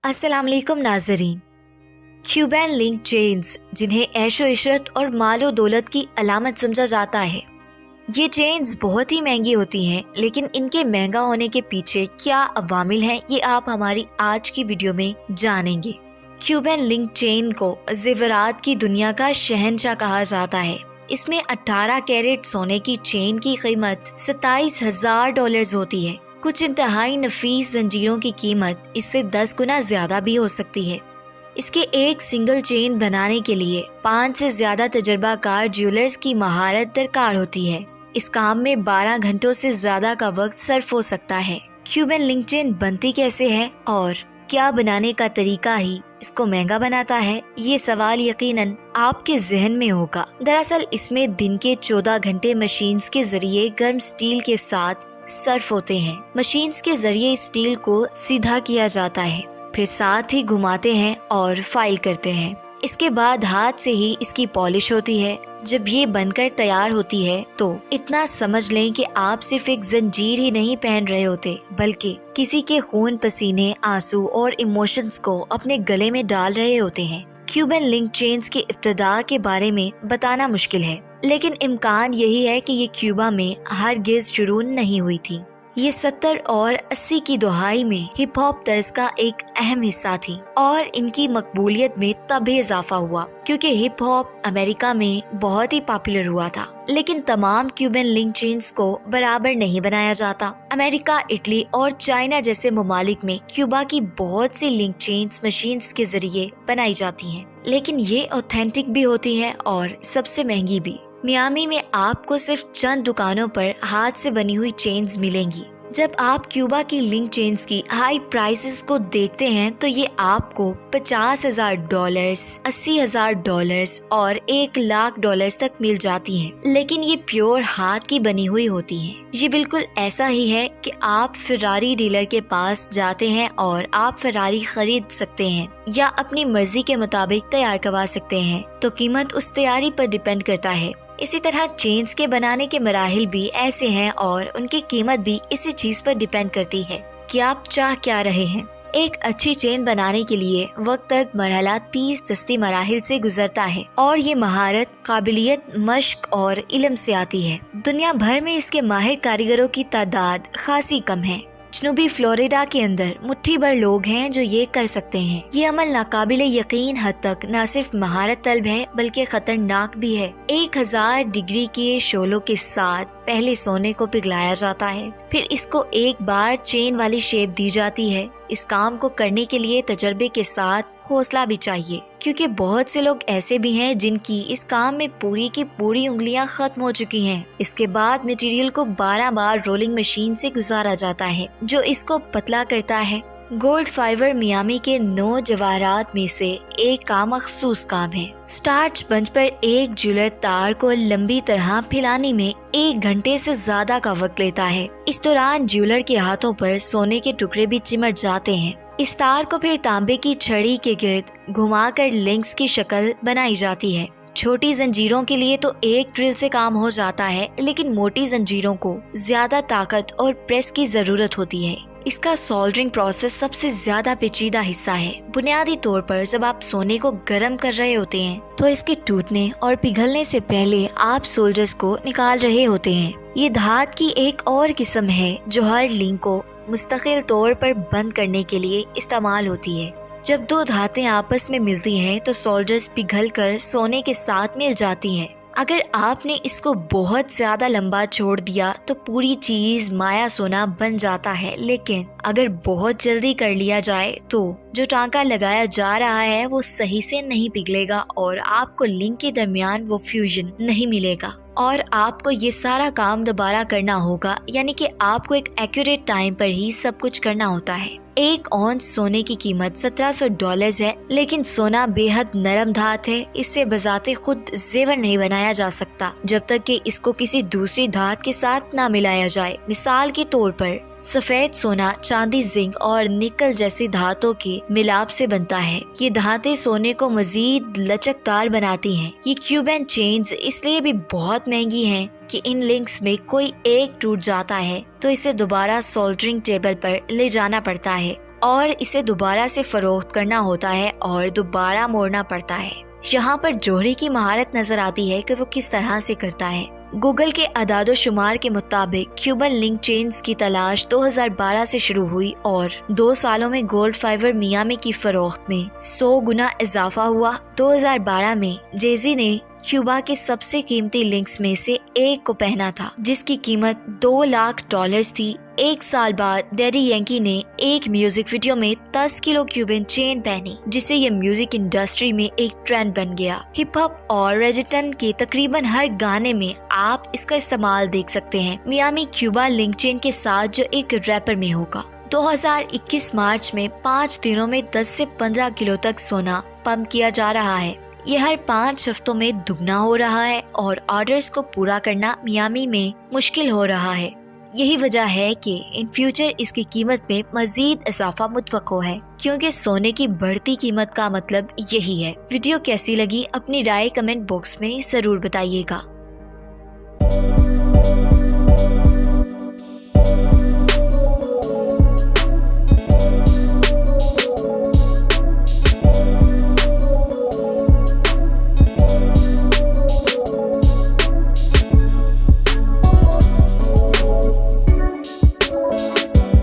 अस्सलाम वालेकुम नाज़रीन। क्यूबन लिंक चेन्स, जिन्हें ऐशो इशरत और मालो दौलत की अलामत समझा जाता है, ये चेन्स बहुत ही महंगी होती हैं, लेकिन इनके महंगा होने के पीछे क्या अवामिल हैं ये आप हमारी आज की वीडियो में जानेंगे। क्यूबन लिंक चेन को ज़ेवरात की दुनिया का शहंशाह कहा जाता है। इसमें 18 कैरेट सोने की चेन की कीमत $27,000 होती है। कुछ इंतहाई नफीस जंजीरों की कीमत इससे 10 गुना ज्यादा भी हो सकती है। इसके एक सिंगल चेन बनाने के लिए 5 से ज्यादा तजर्बाकार ज्वेलर्स की महारत दरकार होती है। इस काम में 12 घंटों से ज्यादा का वक्त सर्फ हो सकता है। क्यूबन लिंक चेन बनती कैसे है और क्या बनाने का तरीका ही इसको महंगा बनाता है, ये सवाल यकीनन आपके जहन में होगा। दरअसल इसमें दिन के 14 घंटे मशीन्स के जरिए गर्म स्टील के साथ सर्फ होते हैं। मशीन्स के जरिए स्टील को सीधा किया जाता है, फिर साथ ही घुमाते हैं और फाइल करते हैं। इसके बाद हाथ से ही इसकी पॉलिश होती है। जब ये बनकर तैयार होती है तो इतना समझ लें कि आप सिर्फ एक जंजीर ही नहीं पहन रहे होते, बल्कि किसी के खून पसीने, आंसू और इमोशंस को अपने गले में डाल रहे होते हैं। क्यूबन लिंक चेन्स की इब्तिदा के बारे में बताना मुश्किल है, लेकिन इम्कान यही है कि ये क्यूबा में हरगिज़ शुरू नहीं हुई थी। ये 70 और 80 की दहाई में हिप हॉप तर्ज का एक अहम हिस्सा थी और इनकी मकबूलियत में तब ही इजाफा हुआ क्योंकि हिप हॉप अमेरिका में बहुत ही पॉपुलर हुआ था। लेकिन तमाम क्यूबन लिंक चेन्स को बराबर नहीं बनाया जाता। अमेरिका, इटली और चाइना जैसे ममालिक में क्यूबा की बहुत सी लिंक चेन्स मशीन्स के जरिए बनाई जाती हैं, लेकिन ये ऑथेंटिक भी होती हैं और सबसे महंगी भी। मियामी में आपको सिर्फ चंद दुकानों पर हाथ से बनी हुई चेन्स मिलेंगी। जब आप क्यूबा की लिंक चेन्स की हाई प्राइसेस को देखते हैं तो ये आपको $50,000, $80,000 और $1,00,000 तक मिल जाती हैं, लेकिन ये प्योर हाथ की बनी हुई होती हैं। ये बिल्कुल ऐसा ही है कि आप फरारी डीलर के पास जाते हैं और आप फरारी खरीद सकते हैं या अपनी मर्जी के मुताबिक तैयार करवा सकते हैं, तो कीमत उस तैयारी पर डिपेंड करता है। इसी तरह चेन्स के बनाने के मराहिल भी ऐसे हैं और उनकी कीमत भी इसी चीज पर डिपेंड करती है कि आप चाह क्या रहे हैं। एक अच्छी चेन बनाने के लिए वक्त तक मरहला 30 दस्ती मराहिल से गुजरता है और ये महारत, काबिलियत, मश्क और इल्म से आती है। दुनिया भर में इसके माहिर कारीगरों की तादाद खासी कम है। जनूबी फ्लोरिडा के अंदर मुट्ठी भर लोग हैं जो ये कर सकते हैं। ये अमल नाकाबिले यकीन हद तक न सिर्फ महारत तलब है बल्कि खतरनाक भी है। 1000 डिग्री के शोलों के साथ पहले सोने को पिघलाया जाता है, फिर इसको एक बार चेन वाली शेप दी जाती है। इस काम को करने के लिए तजर्बे के साथ हौसला भी चाहिए, क्योंकि बहुत से लोग ऐसे भी हैं जिनकी इस काम में पूरी की पूरी उंगलियां खत्म हो चुकी हैं। इसके बाद मटेरियल को 12 बार रोलिंग मशीन से गुजारा जाता है जो इसको पतला करता है। गोल्ड फाइबर मियामी के 9 जवाहरात में से एक का मखसूस काम है। स्टार्च बंच पर एक ज्वेलर तार को लंबी तरह फैलाने में 1 घंटे से ज्यादा का वक्त लेता है। इस दौरान ज्वेलर के हाथों पर सोने के टुकड़े भी चिमट जाते हैं। इस तार को फिर तांबे की छड़ी के गिर्द घुमाकर लिंक्स की शक्ल बनाई जाती है। छोटी जंजीरों के लिए तो एक ड्रिल से काम हो जाता है, लेकिन मोटी जंजीरों को ज्यादा ताकत और प्रेस की जरूरत होती है। इसका सोल्डरिंग प्रोसेस सबसे ज्यादा पेचीदा हिस्सा है। बुनियादी तौर पर जब आप सोने को गर्म कर रहे होते हैं तो इसके टूटने और पिघलने से पहले आप सोल्डर्स को निकाल रहे होते हैं। ये धात की एक और किस्म है जो हर लिंक को मुस्तकिल तौर पर बंद करने के लिए इस्तेमाल होती है। जब दो धातें आपस में मिलती हैं तो सोल्डर्स पिघलकर सोने के साथ मिल जाती हैं। अगर आपने इसको बहुत ज्यादा लंबा छोड़ दिया तो पूरी चीज माया सोना बन जाता है, लेकिन अगर बहुत जल्दी कर लिया जाए तो जो टांका लगाया जा रहा है वो सही से नहीं पिघलेगा और आपको लिंक के दरमियान वो फ्यूजन नहीं मिलेगा और आपको ये सारा काम दोबारा करना होगा, यानी कि आपको एक एक्यूरेट टाइम पर ही सब कुछ करना होता है। 1 औंस सोने की कीमत $1700 है, लेकिन सोना बेहद नरम धात है। इससे बजाते खुद जेवर नहीं बनाया जा सकता जब तक कि इसको किसी दूसरी धात के साथ ना मिलाया जाए। मिसाल के तौर पर सफेद सोना चांदी, जिंक और निकल जैसी धातों के मिलाप से बनता है। ये धातें सोने को मजीद लचकदार बनाती हैं। ये क्यूबन चेन्स इसलिए भी बहुत महंगी हैं कि इन लिंक्स में कोई एक टूट जाता है तो इसे दोबारा सोल्डरिंग टेबल पर ले जाना पड़ता है और इसे दोबारा से फरोख्त करना होता है और दोबारा मोड़ना पड़ता है। यहाँ पर जौहरी की महारत नजर आती है कि वो किस तरह से करता है। गूगल के अदादो शुमार के मुताबिक क्यूबन लिंक चेन्स की तलाश 2012 से शुरू हुई और 2 सालों में गोल्ड फाइबर मियामी की फरोख्त में 100 गुना इजाफा हुआ। 2012 में जेजी ने क्यूबा के सबसे कीमती लिंक्स में से एक को पहना था, जिसकी कीमत $2 लाख थी। 1 साल बाद डैडी यंकी ने एक म्यूजिक वीडियो में 10 किलो क्यूबन चेन पहनी, जिससे ये म्यूजिक इंडस्ट्री में एक ट्रेंड बन गया। हिप हॉप और रेजिटन के तकरीबन हर गाने में आप इसका इस्तेमाल देख सकते हैं। मियामी क्यूबा लिंक चेन के साथ जो एक रैपर में होगा। 2021 मार्च में 5 दिनों में 10 से 15 किलो तक सोना पंप किया जा रहा है। ये हर 5 हफ्तों में दुगना हो रहा है और ऑर्डर्स को पूरा करना मियामी में मुश्किल हो रहा है। यही वजह है कि इन फ्यूचर इसकी कीमत में मजीद इजाफा मुतवक्को है, क्योंकि सोने की बढ़ती कीमत का मतलब यही है। वीडियो कैसी लगी अपनी राय कमेंट बॉक्स में जरूर बताइएगा।